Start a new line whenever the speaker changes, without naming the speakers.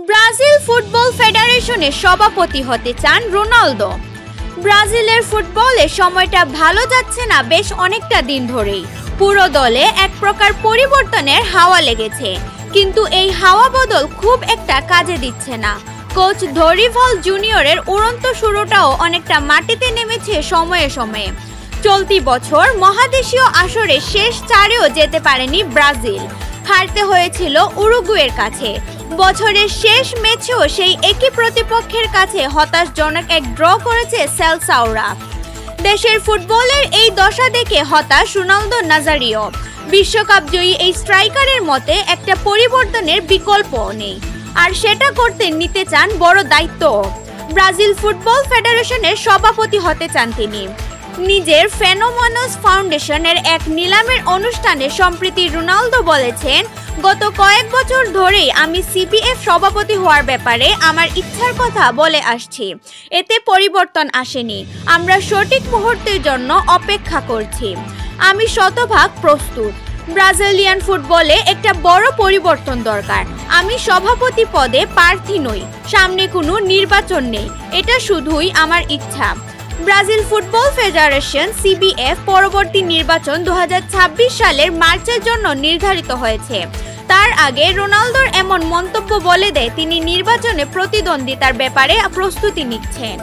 Brazil football ফেডারেশনের সভাপতি হতে চান রোনালদো। ব্রাজিলের ফুটবলে সময়টা ভালো যাচ্ছে না বেশ অনেকটা দিন ধরেই। পুরো দলে এক প্রকার পরিবর্তনের হাওয়া লেগেছে, কিন্তু এই হাওয়া বদল খুব একটা কাজে দিচ্ছে না। কোচ দরিভাল জুনিয়রের উড়ন্ত শুরুটাও অনেকটা মাটিতে নেমেছে সময়ে সময়ে। চলতি বছর মহাদেশীয় আসরে শেষ চারেও যেতে পারেনি ব্রাজিল, হারতে হয়েছিল উরুগুয়ের কাছে। বছরের শেষ ম্যাচেও সেই একই প্রতিপক্ষের কাছে হতাশজনক এক ড্র করেছে সেলসাওরা। দেশের ফুটবলের এই দশা দেখে হতাশ রোনালদো নাজারিও। বিশ্বকাপ জয়ী এই স্ট্রাইকারের মতে একটা পরিবর্তনের বিকল্প নেই, আর সেটা করতে নিতে চান বড় দায়িত্ব। ব্রাজিল ফুটবল ফেডারেশনের সভাপতি হতে চান তিনি। নিজের ফেনোমেনস ফাউন্ডেশনের এক নিলামের অনুষ্ঠানে সম্প্রতি রোনালদো বলেছেন, গত কয়েক বছর ধরেই আমি সিবিএফ সভাপতি হওয়ার ব্যাপারে আমার ইচ্ছার কথা বলে আসছি। এতে পরিবর্তন আসেনি। আমরা সঠিক মুহূর্তের জন্য অপেক্ষা করছি। আমি শতভাগ প্রস্তুত। ব্রাজিলিয়ান ফুটবলে একটা বড় পরিবর্তন দরকার। আমি সভাপতি পদে প্রার্থী নই। সামনে কোনো নির্বাচন নেই। এটা শুধুই আমার ইচ্ছা। ব্রাজিল ফুটবল ফেডারেশন সিবিএফ পরবর্তী নির্বাচন 2026 সালের মার্চের জন্য নির্ধারিত হয়েছে। তার আগে রোনালদোর এমন মন্তব্য বলে দেয় তিনি নির্বাচনে প্রতিদ্বন্দ্বিতার ব্যাপারে প্রস্তুতি নিচ্ছেন।